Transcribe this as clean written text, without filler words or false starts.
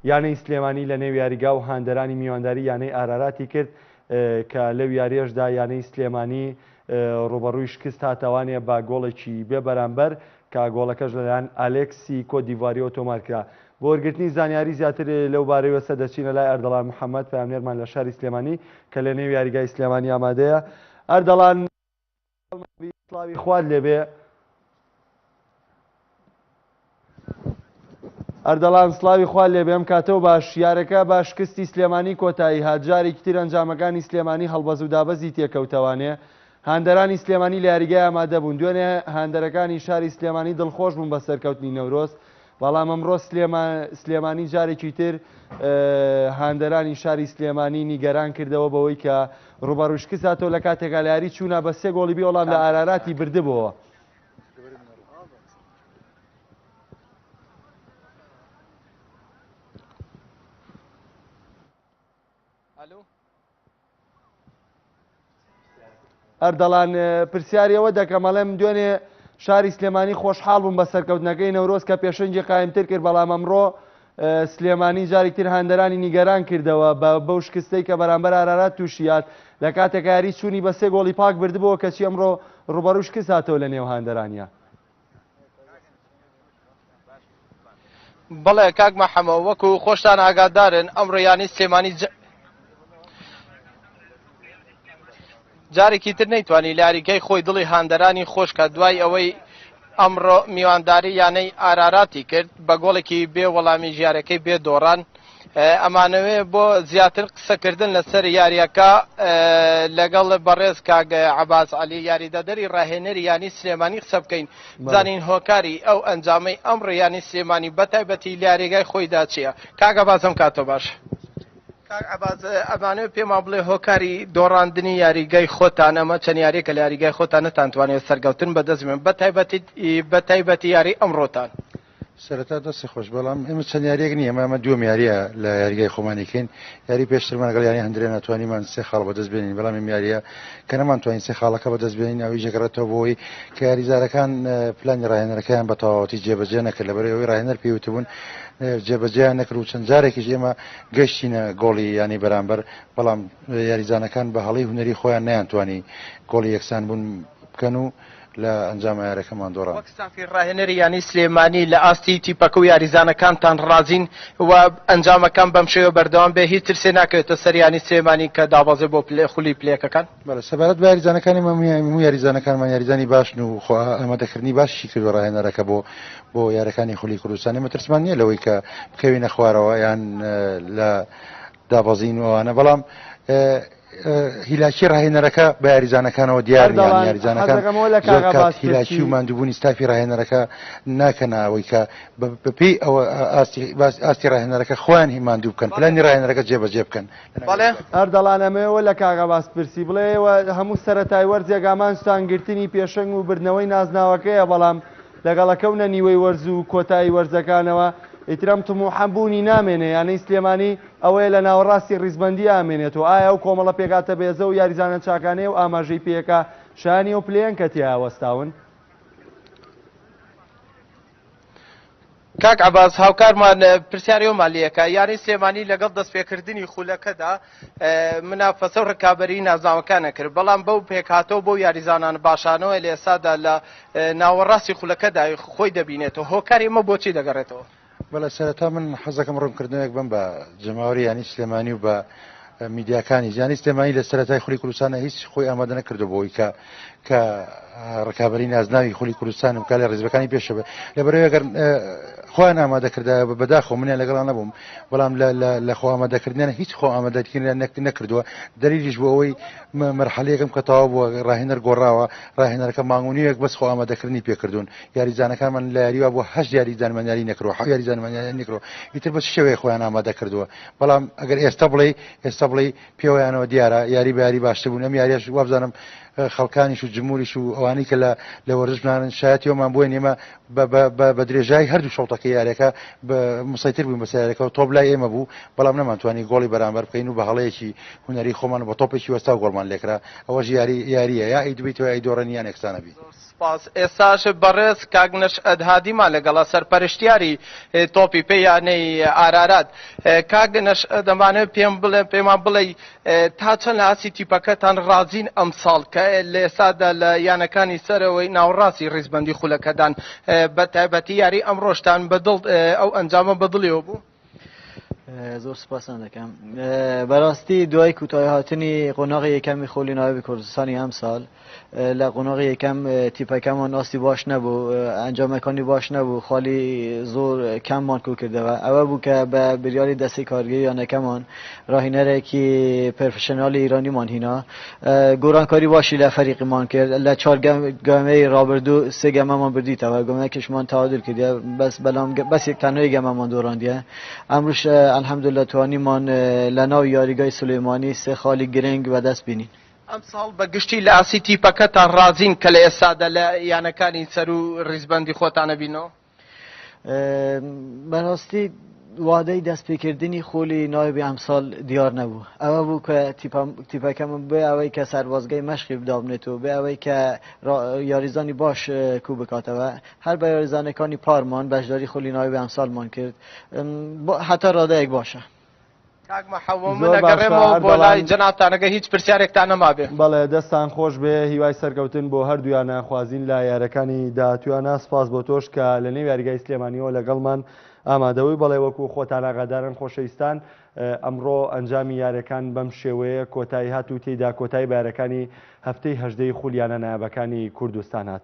یانەی سلێمانی لە نێو یاریگا و هاندەرانی میوانداری یانەی ئاراراتی کرد کە لەو یاریەشدا یانەی سلێمانی ڕوبەڕووی شکست هاتەوانێ با گۆڵێکی بێ بەرامبەر کە گۆڵەکەش لەلایەن ئالێکسی کۆدیڤواری ئۆتۆمار کرا. بۆ وەرگرتنی زانیاری زیاتر لەو بارەیەوە سەردەچینە لای ئەردەڵان محەممەد پامنێرمان لە شاری سلێمانی کە لە نێو یاریگای سلێمانی ئامادەیە. ئەردەڵان سڵاوی خوارد لێبێ. ئەردەڵان سڵاوی خوارد لێبێ ئەم کاتەوە باش یارەکە با شکستی سلێمانی کۆتایی هاتجارێکی تر ئەنجامەکانی سلێمانی هەڵبەز و دابەزی تێکەوتەوانێ. هاندەرانی سلێمانی لە یاریگای ئامادە بوون دوێنێ هاندەرەکانی شاری سلێمانی دڵخۆش بوون بە سەرکەوتنی نەورۆز، بەڵام ئەمڕۆ سلێمانی جارێکی تر هاندەرانی شاری سلێمانی نیگەران کردەوە بەوەی کە ڕوبەڕووی شکست هاتەوە لە کاتێکا لە یاری چوونە بە 3 گۆڵی بێ وەڵام لە ئاراراتی بردبەوە. ئەردەڵان پرسیاریەوە دەکەمەڵێم دوێنێ شاری سلێمانی خۆشحاڵ بووم بە سەرکەوتنەکەی نەورۆز کە پێشەنجی قایمتر کرد، بەڵام ئەمڕۆ سلێمانی جارێک تر هاندەرانی نیگەران کردەوە بەو شکستەی کە بەرامبەر ئارارات تووشیات لە کاتێک یاری چوونی بە 3 گۆڵی پاک بردبەوە کەچی ئەمڕۆ ڕوبەڕووی شکست هاتەوە لە نێو هاندەرانیە. بەڵێ کاک مەحەمەد وەکو خۆشتان ئاگادارن ئەمڕۆ یانی سلێمانی جارێکی تر نەیتوانی لاریگەی خۆی دڵی هاندەرانی خۆش کە دوای ئەوەی ئەمڕۆ میوانداری یانەی ئاراراتی کرد بە گۆڵێکی بێ وەڵامی ژیارەکەی بێ دۆڕان. ئەمانەوێ بۆ زیاتر قسەکردن لەسەر یاریەکە لەگەڵ بەڕێز کاک عەباس عەلی یاریدەدەری ڕاهێنەری یانی سلێمانی قسە بکەین بزانین هۆکاری ئەو ئەنجامەی ئەمڕۆ یانی سلێمانی بەتایبەتی لاریگای خۆیدا چییە. کاک عەباس ئەم کاتۆ باش. ئەمانەوێت پێمان بڵێ هۆکاری دۆڕاندنی یاریگای خۆتان ئەمە چەند یاریێکە لە یاریگای خۆتان نەتانتوانێت سەرگەوتن بەدەستبێن بەتایبەتی یاری ئەمڕۆتان. سەرەتا دەستی خۆش بەڵام ئێمە چەند یاریێک نییە ئەمە دووەم یاریە لە یاریگای خۆمانیکەین. یاری پێشترمان لەگەڵ یانی هەندرێ ناتوانیمان 3 خاڵ بەدەست بێنین، بەڵام ئەم یاریە کە نەمانتوانین 3 خاڵەکە بەدەست بێنین ئەوەی جێگەڕێتەوە بۆی کە یاریزارەکان پلانی ڕاهێنەرەکەیان بە تەواوەتی جێبەجێ نەکرد لەبەرەوەی ئەوەی ڕاهێنەر پێوتبوون جێبەجێیان نەکرد و چەند جارێکیش ئێمە گەشتینە گۆڵی ینی بەرامبەر، بەڵام یاریزانەکان بە هەڵی هونەری خۆیان نەیانتوانی گۆڵی یەکسان بوون بکەن و لە ئەنجام یاریەکەمان دۆڕان. وەک سافی ڕاهێنەری یانی سلێمانی لە ئاستی تیپەکە و یاریزانەکانتان ڕازین و ئەنجامەکان بەم شێوە بەردەوام بێ هیچ ترسێ ناکەوێتە سەر یانی سلێمانی کە دابەزێ بۆ خولی پلێکەکان. بەڵێ سەبارەت بە یاریزانەکانی هەموو یاریزانەکانمان یاریزانی باشن و ئامادەکردنی باشی کردوە ڕاهێنەرەکە بۆ یاریەکانی خولی کوردستان. ئێمە ترسمان نییە لەوەی کە بکەوینە خوارەوە یان لە دابەزین وانە، بەڵام هیلاکی ڕاهێنەرەکە بە یاریزانەکانەوە دیارنیان یاریزانەکان هیلاکی و ماندووبوونی ستافی ڕاهێنەرەکە ناکەنەوەی کە بەپێی ئەوە ئاستی ڕاهێنەرەکە خۆیان هی ماندوو بکەن پلانی ڕاهێنەرەکە جێبەجێ بکەن. ئەردەڵانەمەوە لە کاغا باس پرسی بڵێەوە هەموو سەرەتای وەرزێک ئامانجتانگرتنی پێشەنگ و بردنەوەی نازناوەکەیە، بەڵام لەگەڵەکەونە نیوەی وەرز و کۆتایی وەرزەکانەوە ئیترام تموحەبوونی نامێنێ یانەی سلێمانی ئەوەیە لە ناوەڕاستی ڕیزبەندی ئامێنێتەوە. ئایا ئەو کۆمەڵە پێکاتە بێزە و یاریزانە چاکانەیە و ئاماژەی پێەکە شانی و پلەیەن کە تیاوەستاون. کاک عەباس هاوکارمان پرسیارەوە مالیەکە یانی سلێمانی لەگەڵ دەستپێکردنی خولەکەدا منافەسە و ڕکابەری نازناوەکانە کرد، بەڵام بەو پێکهاتەوە بۆ یاریزانان باشانەوە لە ئێسادا لە ناوەڕاستی خولەکەدا خۆی دەبینێتەوە. هۆکاری ئەمە بۆچی دەگەڕێتەوە؟ بەڵێ سەرەتا من حەزەکەم ڕوونکردنەوەیەک بم بە جەماوەری یانی سلێمانی و بە میدیاکانی یانی سلێمانی لە سەرەتای خولی کوردستانە هیچ خۆی ئامادە نەکردو بۆی کە ڕکابەری نازناوی خولی کوردستان و کالە ڕێزبەکانی پێشەبێ لەبەرەوەی ئەگەر خۆیان ئامادەکردا بەداخۆ منیان لەگەڵان نەبووم، بەڵام لە خۆ ئامادەکردنیان هیچ خۆ ئامادەکردیان نەکردووە. دلیلیش بۆ ئەوەی مەرحەلەیەکم کە تەواو بووە ڕاهێنەر گۆڕاوە ڕاهێنەرەکە مانگونیەک بەس خۆ ئامادەکردنی پێکردوون. یاریزانەکانمان لە یاریوە بۆ 8 یاریزانمانیاری نەکرۆ یاریزانمانیاری نەکرۆ ئیتر بەس شێوەیە خۆیان ئامادە کردووە. بەڵام ئەگەر ئێستا بڵێ پێوەیانەوە دیارە یاری بە یاری باشتر بوون. ئەم یاریش وابزانم خەڵکانیش و جمهوریش و ئەوانەی کە لە وەرزشمانن شایەتیەوەمان بۆی نێمە بە درێژای هەردوو شەوتەکە یاریەکە مسەیتر بووین بەسەر یاریەکە تۆپ لای ئێمە بوو، بەڵام نەمانتوانی گۆڵی بەرامبەر بکەین و بە هەڵەیەکی هونەری خۆمان بە تۆپێکی وەستا و گۆڵمان لێکرا. ئەوەش یاریە یا ئەی دوبیتەوە ئەی دۆڕەنیان یەکسانە بی. سپاس. ئێستاش بەڕێز کاگنەش ئەدهادیمان لەگەڵە سەرپەرشتیاری تۆپی پێیانەی ئارارات. کاگنەش دەمانێت پێمان بڵێ تا چەند لە ئاسی تیپەکەتان ڕازین ئەمساڵ کە لە ئێستادا لە یانەکانی سەرەوەی ناوەڕاستی ڕیزبەندی خولەکەدان بە تایبەتی یاری ئەمڕۆشتان بەدڵ ئەو ئەنجامە بەدڵیەوە بوو؟ زۆر سپاسان دەکەم. بەڕاستی دوای کوتای هاتنی قۆناغی یەکەمی خۆلی ناوی کوردستانی ئەم ساڵ لە قۆناغی یەکەم تیپەکەمان ئاستی باش نەبوو، ئەنجامەکانی باش نەبوو، خاڵی زۆر کەممان کو کردەوە. ئەوە بوو کە بە بریاری دەستی کارگەری یانەکەمان ڕاهینەرێکی پرۆفشنالی ئیرانیمان هینا گۆڕانکاری باشی لە فەریقیمان کرد. لە 4 گەمەی ڕابردوو 3 گەمەمان بردیتەوە، گەمەکیشمان تعادل کردە، بەس یەک تەنهایی گەمەمان دۆڕاندیە. ئەمروش الحەمدولله توانیمان لە ناو یاریگای سولەیمانی 3 خاڵی گرنگ بەدەست بینین. ئەم ساڵ بەگشتی لە ئاسی تیپەکەتان ڕازین کە لە ئێستادا لە یانەکانی سەر و ڕیزبەندی خۆتانە بینەوە؟ بەڕاستی وادەی دەستپێکردنی خۆلی نایبی ئەمساڵ دیار نەبوو. ئەوە بوو کە تیپەکەم بێ ئەوەی کە سەربازگەی مەشقی بدابنێتەوە، بێ ئەوەی کە یاریزانی باش کو بکاتەوە. هەر بە یاریزانەکانی پارمان بەشداری خۆلی نایبی ئەمساڵمان کرد، هەتا ڕادەیەک باشە. کاک مەحەوم من ئەگەڕێمەوە بۆ لای جەنابتانەگە هیچ پرسیارێکتان نەمابێ. بەڵێ دەستان خۆش بێ، هیوای سەرکەوتن بۆ هەردوویانە خوازین لە یاریەکانی داهاتوویانە. سپاس بۆ تۆش کە لە نێو یاریگای سلێمانیەوە لەگەڵمان ئامادەوەی بەڵێ وەکو خۆتان ئاگادارن خۆشەویستان. ئەمڕۆ ئەنجامی یاریەکان بەم شێوەیە کۆتایی هات و تێیدا کۆتایی بە یاریەکانی هەفتەی 18 خولیانە نایابەکانی کوردستان هات.